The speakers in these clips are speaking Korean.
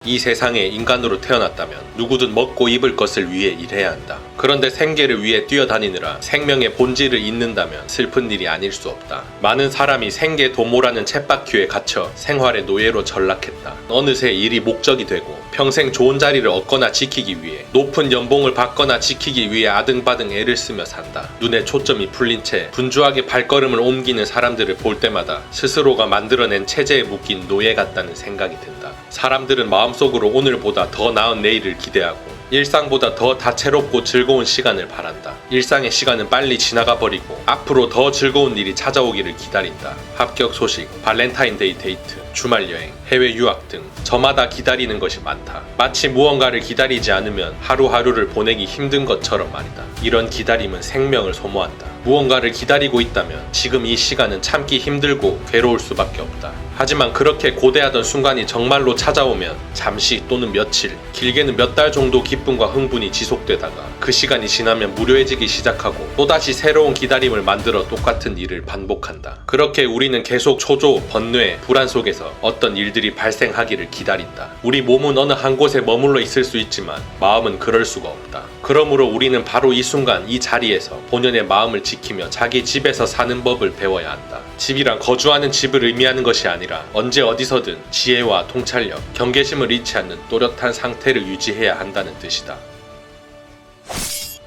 이 세상에 인간으로 태어났다면 누구든 먹고 입을 것을 위해 일해야 한다. 그런데 생계를 위해 뛰어다니느라 생명의 본질을 잊는다면 슬픈 일이 아닐 수 없다. 많은 사람이 생계 도모라는 쳇바퀴에 갇혀 생활의 노예로 전락했다. 어느새 일이 목적이 되고 평생 좋은 자리를 얻거나 지키기 위해 높은 연봉을 받거나 지키기 위해 아등바등 애를 쓰며 산다. 눈에 초점이 풀린 채 분주하게 발걸음을 옮기는 사람들을 볼 때마다 스스로가 만들어낸 체제에 묶인 노예 같다는 생각이 든다. 사람들은 마음속으로 오늘보다 더 나은 내일을 기대하고 일상보다 더 다채롭고 즐거운 시간을 바란다. 일상의 시간은 빨리 지나가 버리고 앞으로 더 즐거운 일이 찾아오기를 기다린다. 합격 소식, 발렌타인데이 데이트, 주말 여행, 해외 유학 등 저마다 기다리는 것이 많다. 마치 무언가를 기다리지 않으면 하루하루를 보내기 힘든 것처럼 말이다. 이런 기다림은 생명을 소모한다. 무언가를 기다리고 있다면 지금 이 시간은 참기 힘들고 괴로울 수밖에 없다. 하지만 그렇게 고대하던 순간이 정말로 찾아오면 잠시 또는 며칠, 길게는 몇 달 정도 기쁨과 흥분이 지속되다가 그 시간이 지나면 무료해지기 시작하고 또다시 새로운 기다림을 만들어 똑같은 일을 반복한다. 그렇게 우리는 계속 초조, 번뇌, 불안 속에서 어떤 일들이 발생하기를 기다린다. 우리 몸은 어느 한 곳에 머물러 있을 수 있지만 마음은 그럴 수가 없다. 그러므로 우리는 바로 이 순간 이 자리에서 본연의 마음을 지키며 자기 집에서 사는 법을 배워야 한다. 집이란 거주하는 집을 의미하는 것이 아니라 언제 어디서든 지혜와 통찰력, 경계심을 잃지 않는 또렷한 상태를 유지해야 한다는 뜻이다.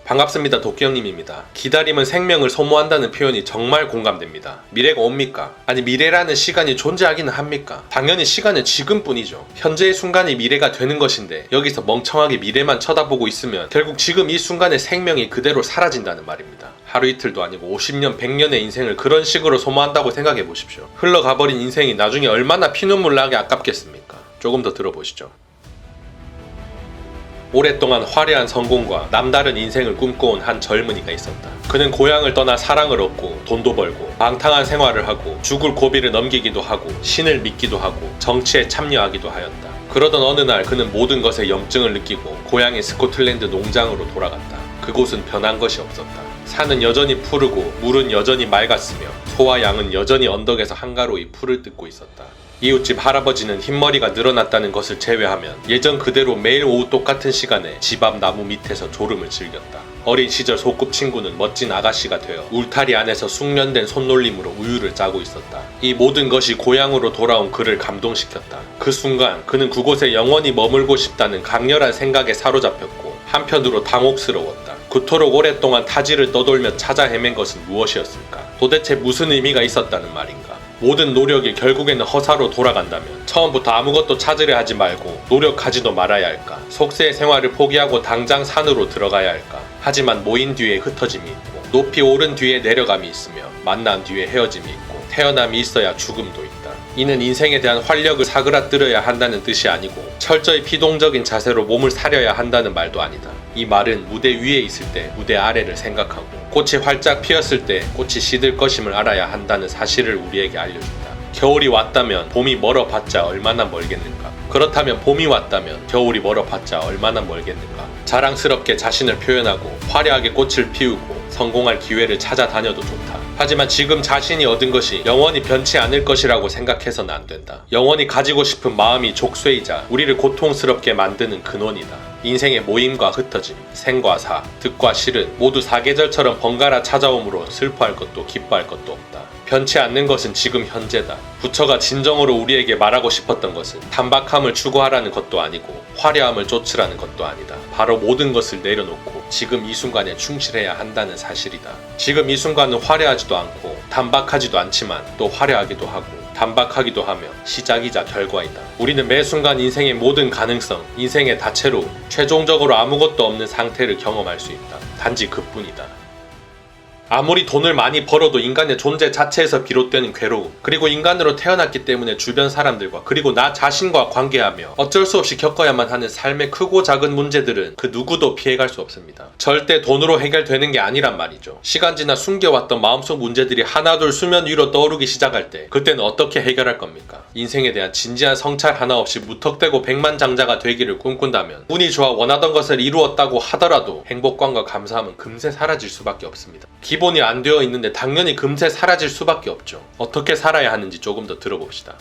반갑습니다. 도끼형님입니다. 기다림은 생명을 소모한다는 표현이 정말 공감됩니다. 미래가 옵니까? 아니 미래라는 시간이 존재하기는 합니까? 당연히 시간은 지금뿐이죠. 현재의 순간이 미래가 되는 것인데 여기서 멍청하게 미래만 쳐다보고 있으면 결국 지금 이 순간의 생명이 그대로 사라진다는 말입니다. 하루 이틀도 아니고 50년, 100년의 인생을 그런 식으로 소모한다고 생각해 보십시오. 흘러가버린 인생이 나중에 얼마나 피눈물 나게 아깝겠습니까? 조금 더 들어보시죠. 오랫동안 화려한 성공과 남다른 인생을 꿈꿔온 한 젊은이가 있었다. 그는 고향을 떠나 사랑을 얻고 돈도 벌고 방탕한 생활을 하고 죽을 고비를 넘기기도 하고 신을 믿기도 하고 정치에 참여하기도 하였다. 그러던 어느 날 그는 모든 것에 염증을 느끼고 고향의 스코틀랜드 농장으로 돌아갔다. 그곳은 변한 것이 없었다. 산은 여전히 푸르고 물은 여전히 맑았으며 소와 양은 여전히 언덕에서 한가로이 풀을 뜯고 있었다. 이웃집 할아버지는 흰머리가 늘어났다는 것을 제외하면 예전 그대로 매일 오후 똑같은 시간에 집 앞 나무 밑에서 졸음을 즐겼다. 어린 시절 소꿉친구는 멋진 아가씨가 되어 울타리 안에서 숙련된 손놀림으로 우유를 짜고 있었다. 이 모든 것이 고향으로 돌아온 그를 감동시켰다. 그 순간 그는 그곳에 영원히 머물고 싶다는 강렬한 생각에 사로잡혔고 한편으로 당혹스러웠다. 그토록 오랫동안 타지를 떠돌며 찾아 헤맨 것은 무엇이었을까? 도대체 무슨 의미가 있었다는 말인가? 모든 노력이 결국에는 허사로 돌아간다면 처음부터 아무것도 찾으려 하지 말고 노력하지도 말아야 할까? 속세의 생활을 포기하고 당장 산으로 들어가야 할까? 하지만 모인 뒤에 흩어짐이 있고 높이 오른 뒤에 내려감이 있으며 만난 뒤에 헤어짐이 있고 태어남이 있어야 죽음도 있다. 이는 인생에 대한 활력을 사그라들어야 한다는 뜻이 아니고 철저히 피동적인 자세로 몸을 사려야 한다는 말도 아니다. 이 말은 무대 위에 있을 때 무대 아래를 생각하고 꽃이 활짝 피었을 때 꽃이 시들 것임을 알아야 한다는 사실을 우리에게 알려준다. 겨울이 왔다면 봄이 멀어봤자 얼마나 멀겠는가? 그렇다면 봄이 왔다면 겨울이 멀어봤자 얼마나 멀겠는가? 자랑스럽게 자신을 표현하고 화려하게 꽃을 피우고 성공할 기회를 찾아다녀도 좋다. 하지만 지금 자신이 얻은 것이 영원히 변치 않을 것이라고 생각해서는 안 된다. 영원히 가지고 싶은 마음이 족쇄이자 우리를 고통스럽게 만드는 근원이다. 인생의 모임과 흩어짐, 생과 사, 득과 실은 모두 사계절처럼 번갈아 찾아오므로 슬퍼할 것도 기뻐할 것도 없다. 변치 않는 것은 지금 현재다. 부처가 진정으로 우리에게 말하고 싶었던 것은 단박함을 추구하라는 것도 아니고 화려함을 쫓으라는 것도 아니다. 바로 모든 것을 내려놓고 지금 이 순간에 충실해야 한다는 사실이다. 지금 이 순간은 화려하지도 않고 단박하지도 않지만 또 화려하기도 하고 단박하기도 하며 시작이자 결과이다. 우리는 매 순간 인생의 모든 가능성, 인생의 다채로움, 최종적으로 아무것도 없는 상태를 경험할 수 있다. 단지 그뿐이다. 아무리 돈을 많이 벌어도 인간의 존재 자체에서 비롯되는 괴로움, 그리고 인간으로 태어났기 때문에 주변 사람들과 그리고 나 자신과 관계하며 어쩔 수 없이 겪어야만 하는 삶의 크고 작은 문제들은 그 누구도 피해갈 수 없습니다. 절대 돈으로 해결되는 게 아니란 말이죠. 시간 지나 숨겨왔던 마음속 문제들이 하나둘 수면 위로 떠오르기 시작할 때 그때는 어떻게 해결할 겁니까? 인생에 대한 진지한 성찰 하나 없이 무턱대고 백만장자가 되기를 꿈꾼다면 운이 좋아 원하던 것을 이루었다고 하더라도 행복감과 감사함은 금세 사라질 수밖에 없습니다. 기본이 안 되어 있는데 당연히 금세 사라질 수밖에 없죠. 어떻게 살아야 하는지 조금 더 들어봅시다.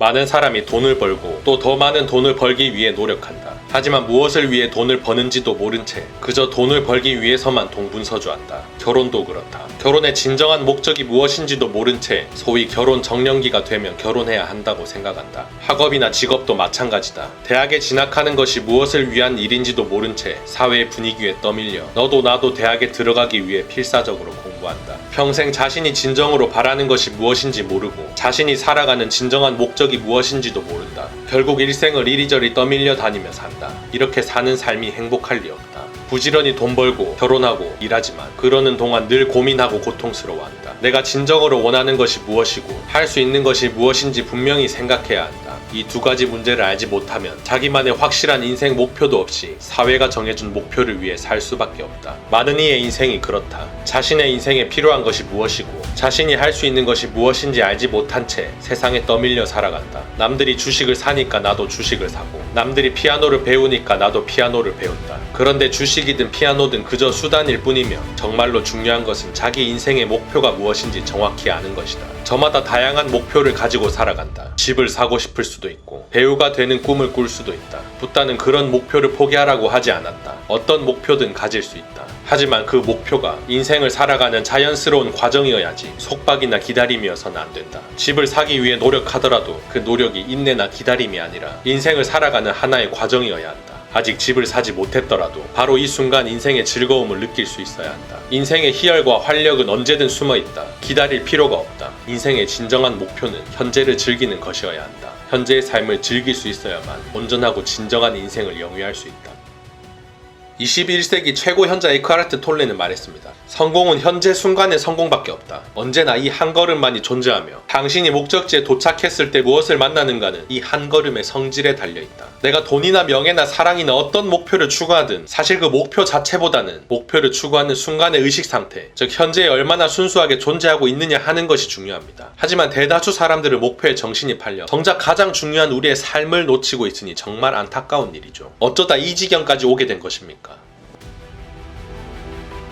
많은 사람이 돈을 벌고 또 더 많은 돈을 벌기 위해 노력한다. 하지만 무엇을 위해 돈을 버는지도 모른 채 그저 돈을 벌기 위해서만 동분서주한다. 결혼도 그렇다. 결혼의 진정한 목적이 무엇인지도 모른 채 소위 결혼 정년기가 되면 결혼해야 한다고 생각한다. 학업이나 직업도 마찬가지다. 대학에 진학하는 것이 무엇을 위한 일인지도 모른 채 사회의 분위기에 떠밀려 너도 나도 대학에 들어가기 위해 필사적으로 공부한다. 평생 자신이 진정으로 바라는 것이 무엇인지 모르고 자신이 살아가는 진정한 목적이 무엇인지도 모른다. 결국 일생을 이리저리 떠밀려 다니며 산다. 이렇게 사는 삶이 행복할 리 없다. 부지런히 돈 벌고 결혼하고 일하지만 그러는 동안 늘 고민하고 고통스러워한다. 내가 진정으로 원하는 것이 무엇이고 할 수 있는 것이 무엇인지 분명히 생각해야 한다. 이 두 가지 문제를 알지 못하면 자기만의 확실한 인생 목표도 없이 사회가 정해준 목표를 위해 살 수밖에 없다. 많은 이의 인생이 그렇다. 자신의 인생에 필요한 것이 무엇이고 자신이 할 수 있는 것이 무엇인지 알지 못한 채 세상에 떠밀려 살아간다. 남들이 주식을 사니까 나도 주식을 사고 남들이 피아노를 배우니까 나도 피아노를 배운다. 그런데 주식이든 피아노든 그저 수단일 뿐이며 정말로 중요한 것은 자기 인생의 목표가 무엇인지 정확히 아는 것이다. 저마다 다양한 목표를 가지고 살아간다. 집을 사고 싶을 수도 있고 배우가 되는 꿈을 꿀 수도 있다. 붓다는 그런 목표를 포기하라고 하지 않았다. 어떤 목표든 가질 수 있다. 하지만 그 목표가 인생을 살아가는 자연스러운 과정이어야지 속박이나 기다림이어서는 안 된다. 집을 사기 위해 노력하더라도 그 노력이 인내나 기다림이 아니라 인생을 살아가는 하나의 과정이어야 한다. 아직 집을 사지 못했더라도 바로 이 순간 인생의 즐거움을 느낄 수 있어야 한다. 인생의 희열과 활력은 언제든 숨어있다. 기다릴 필요가 없다. 인생의 진정한 목표는 현재를 즐기는 것이어야 한다. 현재의 삶을 즐길 수 있어야만 온전하고 진정한 인생을 영위할 수 있다. 21세기 최고 현자 에크하르트 톨레는 말했습니다. 성공은 현재 순간의 성공밖에 없다. 언제나 이 한 걸음만이 존재하며 당신이 목적지에 도착했을 때 무엇을 만나는가는 이 한 걸음의 성질에 달려있다. 내가 돈이나 명예나 사랑이나 어떤 목표를 추구하든 사실 그 목표 자체보다는 목표를 추구하는 순간의 의식 상태, 즉 현재에 얼마나 순수하게 존재하고 있느냐 하는 것이 중요합니다. 하지만 대다수 사람들은 목표에 정신이 팔려 정작 가장 중요한 우리의 삶을 놓치고 있으니 정말 안타까운 일이죠. 어쩌다 이 지경까지 오게 된 것입니까?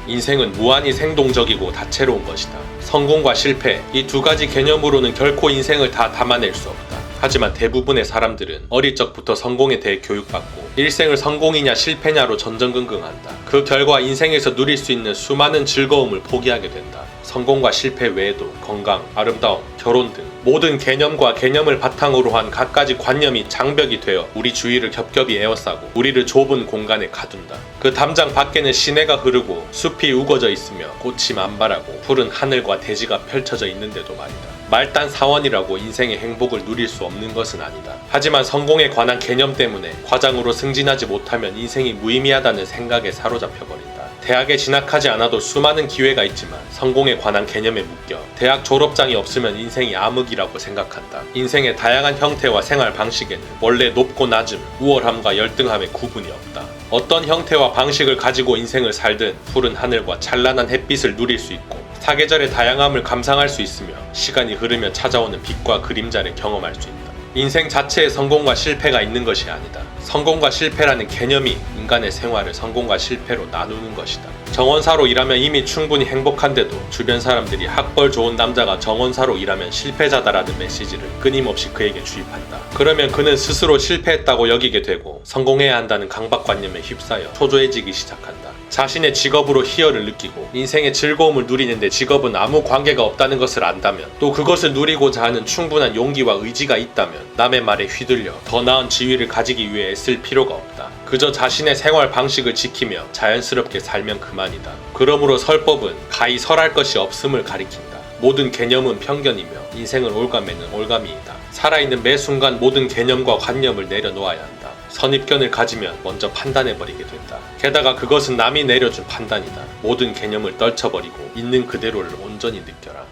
인생은 무한히 생동적이고 다채로운 것이다. 성공과 실패, 이 두 가지 개념으로는 결코 인생을 다 담아낼 수 없다. 하지만 대부분의 사람들은 어릴 적부터 성공에 대해 교육받고 일생을 성공이냐 실패냐로 전전긍긍한다. 그 결과 인생에서 누릴 수 있는 수많은 즐거움을 포기하게 된다. 성공과 실패 외에도 건강, 아름다움, 결혼 등 모든 개념과 개념을 바탕으로 한 갖가지 관념이 장벽이 되어 우리 주위를 겹겹이 에워싸고 우리를 좁은 공간에 가둔다. 그 담장 밖에는 시내가 흐르고 숲이 우거져 있으며 꽃이 만발하고 푸른 하늘과 대지가 펼쳐져 있는데도 말이다. 말단 사원이라고 인생의 행복을 누릴 수 없는 것은 아니다. 하지만 성공에 관한 개념 때문에 과장으로 승진하지 못하면 인생이 무의미하다는 생각에 사로잡혀 버린다. 대학에 진학하지 않아도 수많은 기회가 있지만 성공에 관한 개념에 묶여 대학 졸업장이 없으면 인생이 암흑이라고 생각한다. 인생의 다양한 형태와 생활 방식에는 원래 높고 낮음, 우월함과 열등함의 구분이 없다. 어떤 형태와 방식을 가지고 인생을 살든 푸른 하늘과 찬란한 햇빛을 누릴 수 있고 사계절의 다양함을 감상할 수 있으며 시간이 흐르며 찾아오는 빛과 그림자를 경험할 수 있다. 인생 자체에 성공과 실패가 있는 것이 아니다. 성공과 실패라는 개념이 인간의 생활을 성공과 실패로 나누는 것이다. 정원사로 일하면 이미 충분히 행복한데도 주변 사람들이 학벌 좋은 남자가 정원사로 일하면 실패자다라는 메시지를 끊임없이 그에게 주입한다. 그러면 그는 스스로 실패했다고 여기게 되고 성공해야 한다는 강박관념에 휩싸여 초조해지기 시작한다. 자신의 직업으로 희열을 느끼고 인생의 즐거움을 누리는데 직업은 아무 관계가 없다는 것을 안다면, 또 그것을 누리고자 하는 충분한 용기와 의지가 있다면 남의 말에 휘둘려 더 나은 지위를 가지기 위해 애쓸 필요가 없다. 그저 자신의 생활 방식을 지키며 자연스럽게 살면 그만이다. 그러므로 설법은 가히 설할 것이 없음을 가리킨다. 모든 개념은 편견이며 인생은 올가매는 올가미이다. 살아있는 매 순간 모든 개념과 관념을 내려놓아야 한다. 선입견을 가지면 먼저 판단해버리게 된다. 게다가 그것은 남이 내려준 판단이다. 모든 개념을 떨쳐버리고 있는 그대로를 온전히 느껴라.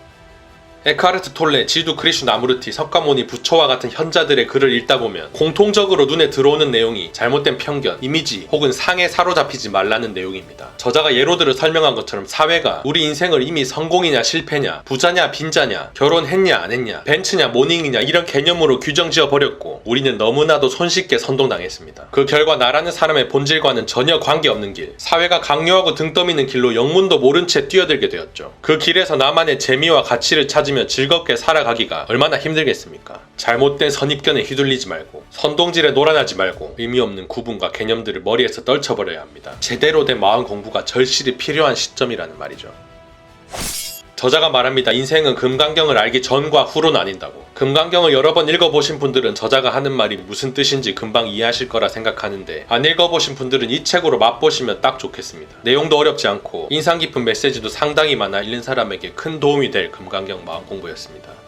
에크하르트 톨레, 지두 크리슈 나무르티, 석가모니, 부처와 같은 현자들의 글을 읽다 보면 공통적으로 눈에 들어오는 내용이 잘못된 편견, 이미지 혹은 상에 사로잡히지 말라는 내용입니다. 저자가 예로 들어 설명한 것처럼 사회가 우리 인생을 이미 성공이냐 실패냐, 부자냐 빈자냐, 결혼했냐 안 했냐, 벤츠냐 모닝이냐 이런 개념으로 규정지어 버렸고 우리는 너무나도 손쉽게 선동당했습니다. 그 결과 나라는 사람의 본질과는 전혀 관계없는 길, 사회가 강요하고 등 떠미는 길로 영문도 모른 채 뛰어들게 되었죠. 그 길에서 나만의 재미와 가치를 찾으려 따지면 즐겁게 살아가기가 얼마나 힘들겠습니까? 잘못된 선입견에 휘둘리지 말고 선동질에 놀아나지 말고 의미 없는 구분과 개념들을 머리에서 떨쳐버려야 합니다. 제대로 된 마음 공부가 절실히 필요한 시점이라는 말이죠. 저자가 말합니다. 인생은 금강경을 알기 전과 후로 나뉜다고. 금강경을 여러 번 읽어보신 분들은 저자가 하는 말이 무슨 뜻인지 금방 이해하실 거라 생각하는데, 안 읽어보신 분들은 이 책으로 맛보시면 딱 좋겠습니다. 내용도 어렵지 않고 인상 깊은 메시지도 상당히 많아 읽는 사람에게 큰 도움이 될 금강경 마음 공부였습니다.